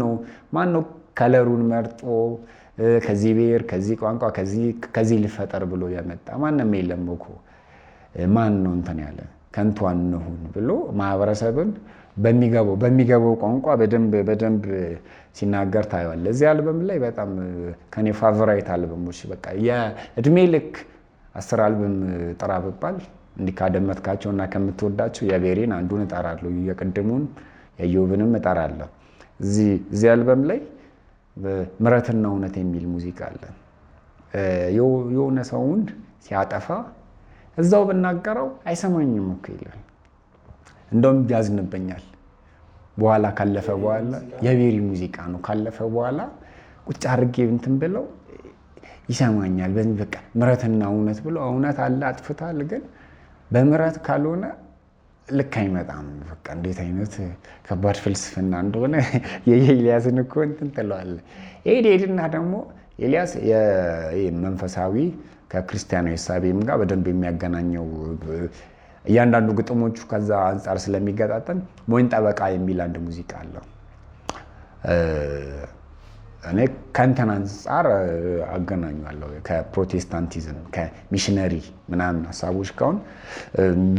ነው ከለሩን መርጦ ከዚህ ብሔር ከዚህ ቋንቋ ከዚህ ልፈጠር ብሎ ያመጣ ማንም የለም እኮ። ማን ነው እንትን ያለ ከንቱ አንሁን ብሎ ማህበረሰብን በሚገባው ቋንቋ በደንብ ሲናገር ታየዋል። እዚህ አልበም ላይ በጣም ከኔ ፋቮራይት አልበሞች በቃ የእድሜ ልክ 10 አልበም ጥራ ብባል እንዲህ ካደመጥካቸው እና ከምትወዳቸው የቤሪን አንዱን እጠራለሁ፣ የቅድሙን የዮብንም እጠራለሁ። እዚህ አልበም ላይ ምሕረትና እውነት የሚል ሙዚቃ አለ። የሆነ ሰውን ሲያጠፋ እዛው ብናገረው አይሰማኝም እኮ ይላል። እንደውም ያዝንበኛል። በኋላ ካለፈ በኋላ የቤሪ ሙዚቃ ነው። ካለፈ በኋላ ቁጭ አድርጌ እንትን ብለው ይሰማኛል። በቃ ምሕረትና እውነት ብሎ እውነት አለ አጥፍታል፣ ግን በምሕረት ካልሆነ ልክ አይመጣም። በቃ እንዴት አይነት ከባድ ፍልስፍና እንደሆነ የኤልያስን እኮ እንትን ትለዋለህ። ሄድና ደግሞ ኤልያስ መንፈሳዊ ከክርስቲያናዊ እሳቤም ጋር በደንብ የሚያገናኘው እያንዳንዱ ግጥሞቹ ከዛ አንጻር ስለሚገጣጠም ሞኝ ጠበቃ የሚል አንድ ሙዚቃ አለው። እኔ ከእንትን አንጻር አገናኛለሁ ከፕሮቴስታንቲዝም ከሚሽነሪ ምናምን ሀሳቦች ካሁን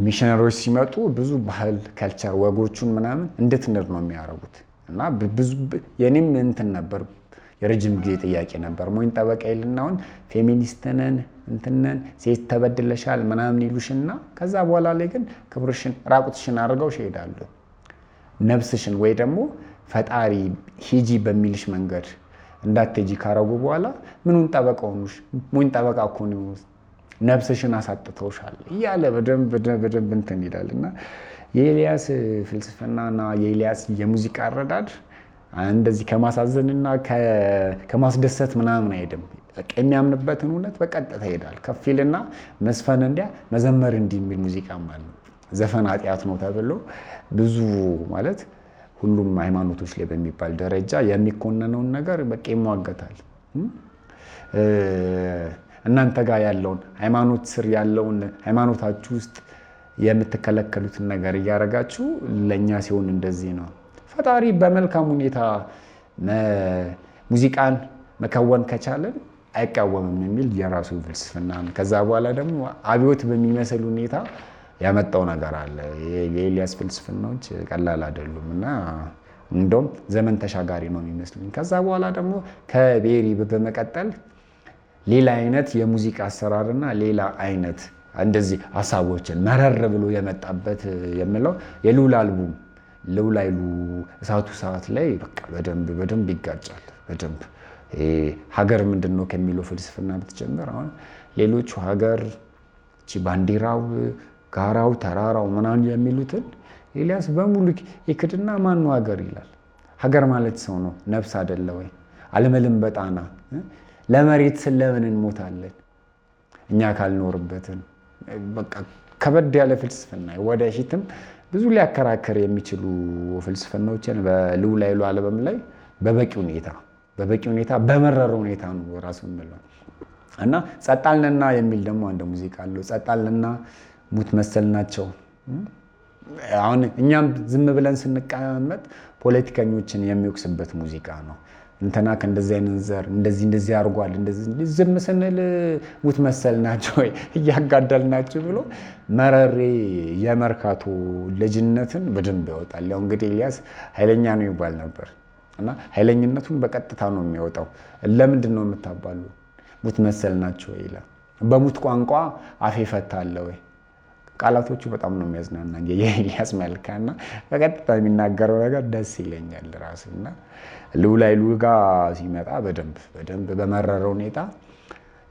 ሚሽነሪዎች ሲመጡ ብዙ ባህል ከልቸር ወጎቹን ምናምን እንድትንር ነው የሚያደርጉት እና ብዙ የኔም እንትን ነበር የረጅም ጊዜ ጥያቄ ነበር። ሞኝ ጠበቃ ይልና አሁን ፌሚኒስትነን እንትነን ሴት ተበድለሻል ምናምን ይሉሽና ከዛ በኋላ ላይ ግን ክብርሽን ራቁትሽን አድርገው ይሄዳሉ። ነፍስሽን ወይ ደግሞ ፈጣሪ ሂጂ በሚልሽ መንገድ እንዳትሄጂ ካረጉ በኋላ ምኑን ጠበቃ ሆኑሽ? ሞኝ ጠበቃ እኮ ነው፣ ነፍስሽን አሳጥተውሻል እያለ በደንብ እንትን ይላል እና የኤልያስ ፍልስፍናና የኤልያስ የሙዚቃ አረዳድ እንደዚህ ከማሳዘንና ከማስደሰት ምናምን አይደለም። የሚያምንበትን እውነት በቀጥታ ይሄዳል። ከፊልና መስፈን እንዲያ መዘመር እንዲህ የሚል ሙዚቃም አለ። ዘፈን ኃጢአት ነው ተብሎ ብዙ ማለት ሁሉም ሃይማኖቶች ላይ በሚባል ደረጃ የሚኮነነውን ነገር በቃ ይሟገታል። እናንተ ጋር ያለውን ሃይማኖት ስር ያለውን ሃይማኖታችሁ ውስጥ የምትከለከሉትን ነገር እያደረጋችሁ ለእኛ ሲሆን እንደዚህ ነው። ፈጣሪ በመልካም ሁኔታ ሙዚቃን መከወን ከቻለን አይቃወምም የሚል የራሱ ፍልስፍና ነው። ከዛ በኋላ ደግሞ አብዮት በሚመስል ሁኔታ ያመጣው ነገር አለ። የኤልያስ ፍልስፍናዎች ቀላል አይደሉም እና እንደውም ዘመን ተሻጋሪ ነው የሚመስሉኝ። ከዛ በኋላ ደግሞ ከቤሪ በመቀጠል ሌላ አይነት የሙዚቃ አሰራርና ሌላ አይነት እንደዚህ ሀሳቦችን መረር ብሎ የመጣበት የምለው የልዑል አልቡም ልውል ኃይሉ እሳቱ ሰዓት ላይ በቃ በደንብ ይጋጫል። በደንብ ሀገር ምንድን ነው ከሚለው ፍልስፍና ብትጀምር አሁን ሌሎቹ ሀገር ባንዲራው፣ ጋራው፣ ተራራው ምናምን የሚሉትን ኤልያስ በሙሉ ይክድና ማን ነው ሀገር ይላል። ሀገር ማለት ሰው ነው፣ ነፍስ አይደለ ወይ? አለመልም በጣና ለመሬት ስለምን እንሞታለን እኛ ካልኖርበትን። በቃ ከበድ ያለ ፍልስፍና ወደፊትም ብዙ ሊያከራከር የሚችሉ ፍልስፍናዎችን በልውል ኃይሉ አልበም ላይ በበቂ ሁኔታ በመረረ ሁኔታ ነው ራሱ የምለው እና ጸጣልንና የሚል ደግሞ አንድ ሙዚቃ አለው። ጸጣልንና ሙት መሰል ናቸው። አሁን እኛም ዝም ብለን ስንቀመጥ ፖለቲከኞችን የሚወቅስበት ሙዚቃ ነው። እንትና ከእንደዚህ አይነት ዘር እንደዚህ አድርጓል፣ ዝም ስንል ሙት መሰል ናቸው እያጋደልናቸው ብሎ መረሬ የመርካቶ ልጅነትን በደንብ ያወጣል። ያው እንግዲህ ኤልያስ ኃይለኛ ነው ይባል ነበር እና ኃይለኝነቱን በቀጥታ ነው የሚያወጣው። ለምንድን ነው የምታባሉ? ሙት መሰል ናቸው ይላል። በሙት ቋንቋ አፌ ፈታለ ወይ? ቃላቶቹ በጣም ነው የሚያዝናና የኤልያስ መልካና በቀጥታ የሚናገረው ነገር ደስ ይለኛል ራሱ እና ልውል ኃይሉ ጋር ሲመጣ በደንብ በመረረ ሁኔታ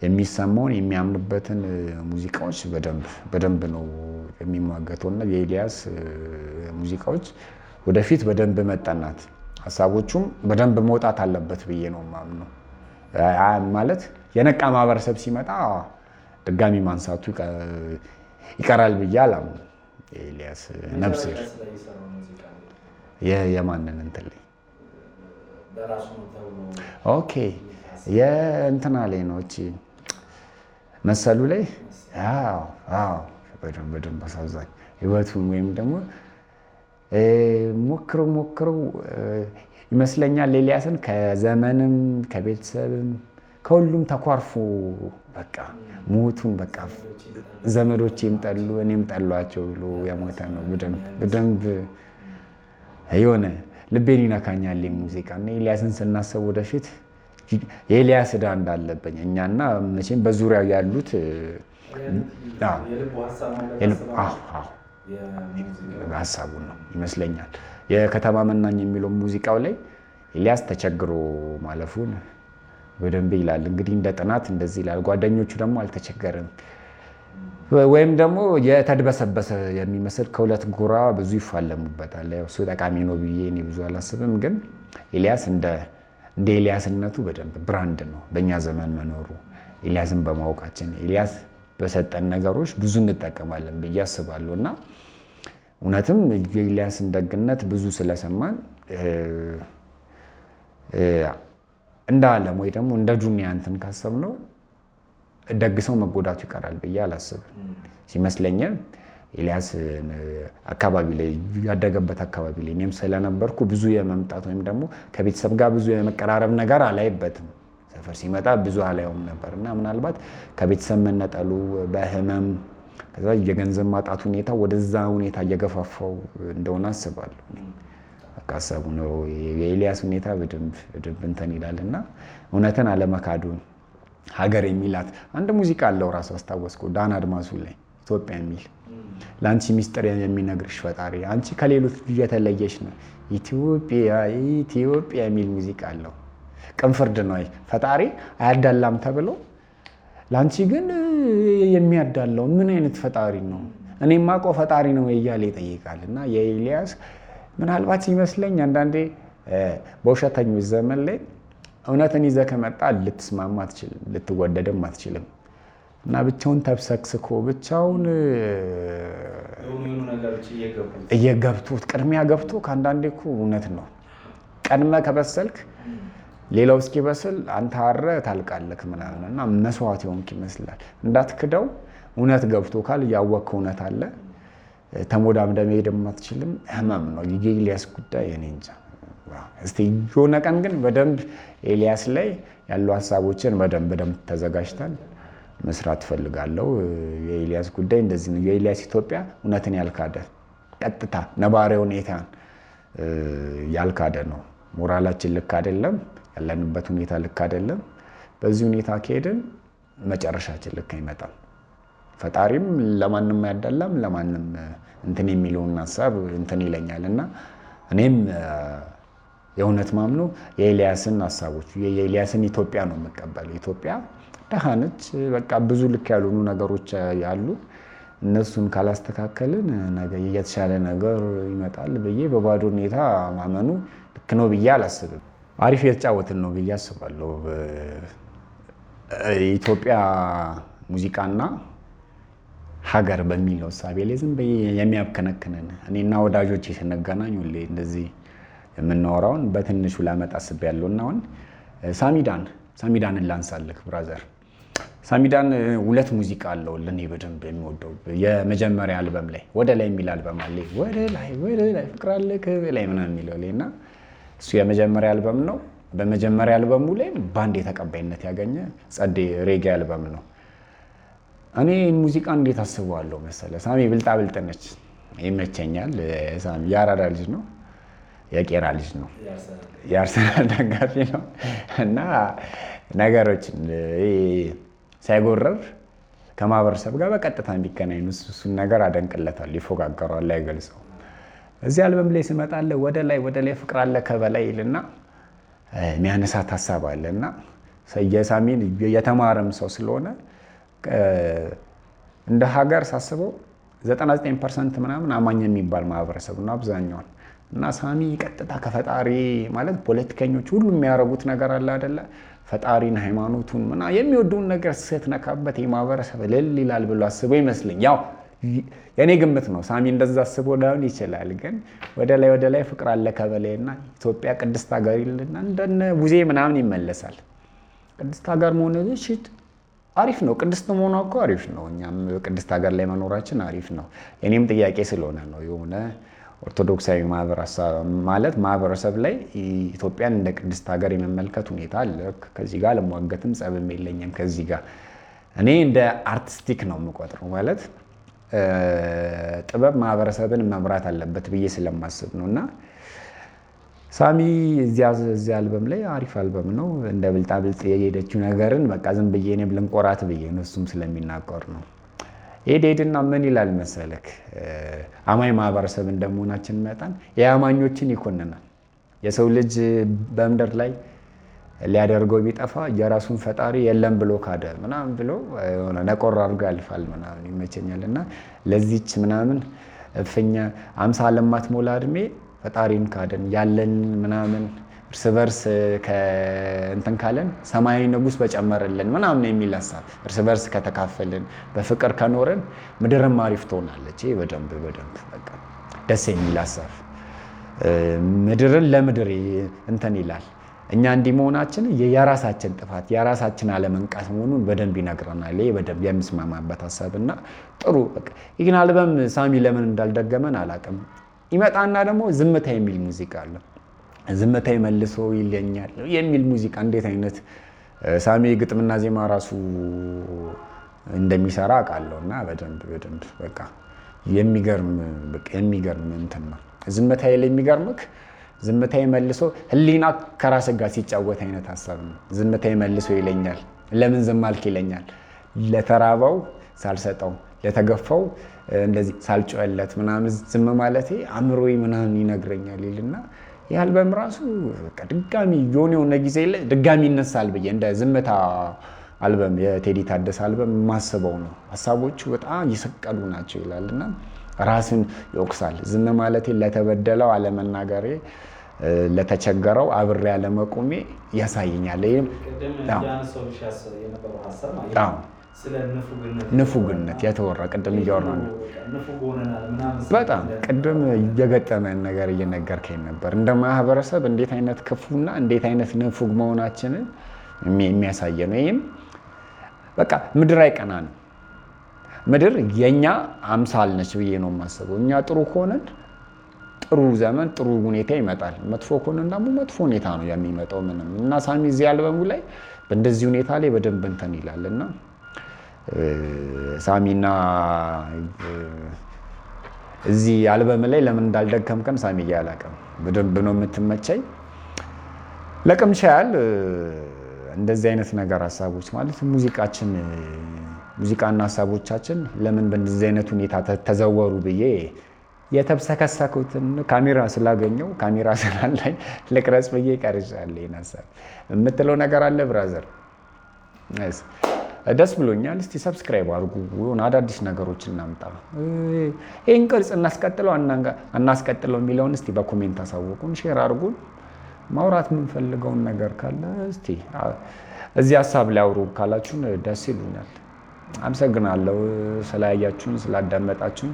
የሚሰማውን የሚያምንበትን ሙዚቃዎች በደንብ ነው የሚሟገተውና የኤልያስ ሙዚቃዎች ወደፊት በደንብ መጠናት ሀሳቦቹም በደንብ መውጣት አለበት ብዬ ነው የማምነው። ማለት የነቃ ማህበረሰብ ሲመጣ ድጋሚ ማንሳቱ ይቀራል ብዬ አላምንም። ኤልያስ ነብስ የማንን እንትን ላይ ኦኬ የእንትና ላይ ነው እቺ መሰሉ ላይ በደንብ አሳዛኝ ህይወቱን ወይም ደግሞ ሞክረው ይመስለኛል ኤልያስን ከዘመንም ከቤተሰብም ከሁሉም ተኳርፎ በቃ ሞቱን በቃ ዘመዶቼም ጠሉ እኔም ጠሏቸው ብሎ የሞተ ነው። በደንብ የሆነ ልቤን ይነካኛል ሙዚቃ እና ኤልያስን ስናስብ ወደፊት የኤልያስ ዕዳ እንዳለብኝ እኛና መቼም በዙሪያው ያሉት ሀሳቡን ነው ይመስለኛል። የከተማ መናኝ የሚለው ሙዚቃው ላይ ኤልያስ ተቸግሮ ማለፉን በደንብ ይላል። እንግዲህ እንደ ጥናት እንደዚህ ይላል። ጓደኞቹ ደግሞ አልተቸገርም ወይም ደግሞ የተድበሰበሰ የሚመስል ከሁለት ጎራ ብዙ ይፋለሙበታል። እሱ ጠቃሚ ነው ብዬ እኔ ብዙ አላስብም። ግን ኤልያስ እንደ ኤልያስነቱ በደንብ ብራንድ ነው በእኛ ዘመን መኖሩ ኤልያስን በማወቃችን ኤልያስ በሰጠን ነገሮች ብዙ እንጠቀማለን ብዬ አስባለሁ እና እውነትም የኤልያስን ደግነት ብዙ ስለሰማን እንደ ዓለም ወይ ደግሞ እንደ ዱንያ እንትን ካሰብነው ደግሰው መጎዳቱ ይቀራል ብዬ አላስብም። ሲመስለኛል ኤልያስ አካባቢ ላይ ያደገበት አካባቢ ላይ እኔም ስለነበርኩ ብዙ የመምጣት ወይም ደግሞ ከቤተሰብ ጋር ብዙ የመቀራረብ ነገር አላይበትም። ሰፈር ሲመጣ ብዙ አላየውም ነበር እና ምናልባት ከቤተሰብ መነጠሉ በህመም ከዛ የገንዘብ ማጣት ሁኔታ ወደዛ ሁኔታ እየገፋፋው እንደሆነ አስባለሁ። ሀሳቡ ነው የኤልያስ ሁኔታ በደንብ እንትን ይላል እና እውነትን አለመካዱን ሀገር የሚላት አንድ ሙዚቃ አለው ራሱ አስታወስኩ። ዳን አድማሱ ላይ ኢትዮጵያ የሚል ለአንቺ ሚስጥር የሚነግርሽ ፈጣሪ አንቺ ከሌሎች የተለየሽ ነው ኢትዮጵያ የሚል ሙዚቃ አለው። ቅን ፍርድ ነው ፈጣሪ አያዳላም ተብሎ ለአንቺ ግን የሚያዳላው ምን አይነት ፈጣሪ ነው? እኔ የማውቀው ፈጣሪ ነው እያለ ይጠይቃል እና የኤልያስ ምናልባት ሲመስለኝ አንዳንዴ በውሸተኞች ዘመን ላይ እውነትን ይዘህ ከመጣ ልትስማማ አትችልም፣ ልትወደድም አትችልም እና ብቻውን ተብሰክስኮ ብቻውን እየገብቶት ቅድሚያ ገብቶ ከአንዳንዴ እኮ እውነት ነው ቀድመ ከበሰልክ ሌላው እስኪበስል አንተ አረ ታልቃለክ ምናምን እና መስዋዕት የሆንክ ይመስላል። እንዳትክደው እውነት ገብቶ ካል ያወቅከው እውነት አለ ተሞዳምደም ሄደም አትችልም። ህመም ነው የኤልያስ ጉዳይ። እኔ እንጃ እስቲ የሆነ ቀን ግን በደንብ ኤልያስ ላይ ያሉ ሀሳቦችን በደንብ ተዘጋጅተን መስራት ፈልጋለሁ። የኤልያስ ጉዳይ እንደዚህ ነው። የኤልያስ ኢትዮጵያ እውነትን ያልካደ ቀጥታ ነባሪ ሁኔታን ያልካደ ነው። ሞራላችን ልክ አይደለም፣ ያለንበት ሁኔታ ልክ አይደለም። በዚህ ሁኔታ ከሄድን መጨረሻችን ልክ አይመጣም። ፈጣሪም ለማንም አያዳላም፣ ለማንም እንትን የሚለውን ሀሳብ እንትን ይለኛል እና እኔም የእውነት ማምነው የኤልያስን ሀሳቦች የኤልያስን ኢትዮጵያ ነው የምቀበለው። ኢትዮጵያ ደሃ ነች። በቃ ብዙ ልክ ያልሆኑ ነገሮች ያሉ እነሱን ካላስተካከልን ነገ የተሻለ ነገር ይመጣል ብዬ በባዶ ሁኔታ ማመኑ ልክ ነው ብዬ አላስብም። አሪፍ የተጫወትን ነው ብዬ አስባለሁ። ኢትዮጵያ ሙዚቃና ሀገር በሚለው እሳቤ ላይ ዝም ብዬ የሚያብከነክነን እኔና ወዳጆቼ ስንገናኝ ሁሌ እንደዚህ የምናወራውን በትንሹ ላመጣ አስቤያለሁ እና አሁን ሳሚዳንን ላንሳልክ ብራዘር። ሳሚዳን 2 ሙዚቃ አለው ለእኔ በደንብ የሚወደው። የመጀመሪያ አልበም ላይ ወደ ላይ የሚል አልበም አለ። ወደ ላይ ፍቅር አለ ከበላይ ምናምን የሚለው ላይ እና እሱ የመጀመሪያ አልበም ነው። በመጀመሪያ አልበሙ ላይ ባንድ የተቀባይነት ያገኘ ጸዴ ሬጌ አልበም ነው። እኔ ሙዚቃ እንዴት አስበዋለሁ መሰለ፣ ሳሚ ብልጣብልጥ ነች፣ ይመቸኛል። ሳሚ የአራዳ ልጅ ነው፣ የቄራ ልጅ ነው፣ የአርሰናል ደጋፊ ነው እና ነገሮችን ሳይጎረር ከማህበረሰብ ጋር በቀጥታ የሚገናኝ እሱን ነገር አደንቅለታል። ይፎጋገሯል፣ አይገልጸው። እዚህ አልበም ላይ ስመጣለ ወደ ላይ ፍቅር አለ ከበላይ ይልና የሚያነሳት ሀሳብ አለ እና የሳሚን የተማረም ሰው ስለሆነ እንደ ሀገር ሳስበው 99% ምናምን አማኝ የሚባል ማህበረሰብ ነው አብዛኛውን። እና ሳሚ ቀጥታ ከፈጣሪ ማለት ፖለቲከኞች ሁሉ የሚያረጉት ነገር አለ አይደለ? ፈጣሪን ሃይማኖቱን የሚወደውን ነገር ስትነካበት የማህበረሰብ እልል ይላል ብሎ አስቦ ይመስለኝ። ያው የኔ ግምት ነው። ሳሚ እንደዛ አስቦ ላይሆን ይችላል። ግን ወደ ላይ ፍቅር አለ ከበላይና ኢትዮጵያ ቅድስት ሀገር ይልና እንደነ ቡዜ ምናምን ይመለሳል። ቅድስት ሀገር መሆን አሪፍ ነው። ቅድስት መሆኗ እኮ አሪፍ ነው። እኛም ቅድስት ሀገር ላይ መኖራችን አሪፍ ነው። የኔም ጥያቄ ስለሆነ ነው። የሆነ ኦርቶዶክሳዊ ማህበረሰብ ላይ ኢትዮጵያን እንደ ቅድስት ሀገር የመመልከት ሁኔታ አለ። ከዚህ ጋር ለሟገትም ጸብም የለኝም። ከዚህ ጋር እኔ እንደ አርቲስቲክ ነው የምቆጥረው። ማለት ጥበብ ማህበረሰብን መምራት አለበት ብዬ ስለማስብ ነው። እና ሳሚ እዚያ አልበም ላይ አሪፍ አልበም ነው። እንደ ብልጣብልጥ የሄደችው ነገርን በቃ ዝም ብዬ እኔም ልንቆራት ብዬ ነው፣ እሱም ስለሚናገር ነው። ሄድና ምን ይላል መሰለክ፣ አማኝ ማህበረሰብ እንደመሆናችን መጠን የአማኞችን ይኮንናል። የሰው ልጅ በምድር ላይ ሊያደርገው ቢጠፋ የራሱን ፈጣሪ የለም ብሎ ካደ ምናምን ብሎ ነቆር አድርጎ ያልፋል ምናምን ይመቸኛል። እና ለዚች ምናምን እፍኛ 50 ለማትሞላ እድሜ ፈጣሪን ካደን ያለን ምናምን እርስ በርስ እንትን ካለን ሰማያዊ ንጉሥ በጨመረልን ምናምን የሚል ሀሳብ፣ እርስ በርስ ከተካፈልን በፍቅር ከኖርን ምድርም አሪፍ ትሆናለች። በደንብ በቃ ደስ የሚል ሀሳብ ምድርን ለምድር እንትን ይላል። እኛ እንዲህ መሆናችን የራሳችን ጥፋት የራሳችን አለመንቃት መሆኑን በደንብ ይነግረናል። በደንብ የምስማማበት ሀሳብ እና ጥሩ በቃ ይህን አልበም ሳሚ ለምን እንዳልደገመን አላውቅም። ይመጣና ደግሞ ዝምታ የሚል ሙዚቃ አለ። ዝምታ መልሶ ይለኛል የሚል ሙዚቃ እንዴት አይነት ሳሚ ግጥምና ዜማ ራሱ እንደሚሰራ አውቃለሁ። እና በደንብ በቃ የሚገርም እንትን ነው። ዝምታዬ ላይ የሚገርምክ ዝምታዬ መልሶ ህሊና ከራስ ጋር ሲጫወት አይነት ሀሳብ ነው። ዝምታዬ መልሶ ይለኛል፣ ለምን ዝም አልክ ይለኛል። ለተራበው ሳልሰጠው ለተገፋው እንደዚህ ሳልጮለት ምናምን ዝም ማለቴ አእምሮዬ ምናምን ይነግረኛል ይልና ይህ አልበም ራሱ ድጋሚ የሆነ ጊዜ ላይ ድጋሚ ይነሳል ብዬ እንደ ዝምታ አልበም የቴዲ ታደሰ አልበም የማስበው ነው። ሀሳቦቹ በጣም ይሰቀሉ ናቸው ይላልና ራስን ይወቅሳል። ዝም ማለቴ ለተበደለው አለመናገሬ፣ ለተቸገረው አብሬ አለመቆሜ ያሳየኛል። ይህም ንፉግነት የተወራ ቅድም እያወራ ነው። በጣም ቅድም እየገጠመን ነገር እየነገርከኝ ነበር። እንደ ማህበረሰብ እንዴት አይነት ክፉና እንዴት አይነት ንፉግ መሆናችንን የሚያሳየ ነው። ይህም በቃ ምድር አይቀናንም። ምድር የእኛ አምሳል ነች ብዬ ነው የማስበው። እኛ ጥሩ ከሆነን ጥሩ ዘመን ጥሩ ሁኔታ ይመጣል። መጥፎ ከሆነን ደግሞ መጥፎ ሁኔታ ነው የሚመጣው። ምንም እና ሳሚ እዚህ አልበሙ ላይ በእንደዚህ ሁኔታ ላይ በደንብ እንትን ይላል እና ሳሚና እዚህ አልበም ላይ ለምን እንዳልደከምከም ሳሚ አላውቅም። በደንብ ነው የምትመቸኝ። ለቅምሻ ያህል እንደዚህ አይነት ነገር ሀሳቦች ማለት ሙዚቃና ሀሳቦቻችን ለምን በእንደዚህ አይነት ሁኔታ ተዘወሩ ብዬ የተብሰከሰኩትን ካሜራ ስላገኘው ካሜራ ስላለኝ ልቅረጽ ብዬ ቀርጫለሁ። ይሄን ሀሳብ የምትለው ነገር አለ ብራዘር? ደስ ብሎኛል። እስቲ ሰብስክራይብ አድርጉ። የሆነ አዳዲስ ነገሮች እናምጣ። ይህን ቅርጽ እናስቀጥለው አናስቀጥለው የሚለውን እስቲ በኮሜንት አሳውቁን፣ ሼር አድርጉን። ማውራት የምንፈልገውን ነገር ካለ እስቲ እዚህ ሀሳብ ላይ አውሩ ካላችሁን ደስ ይሉኛል። አመሰግናለሁ ስላያችሁን፣ ስላዳመጣችሁን።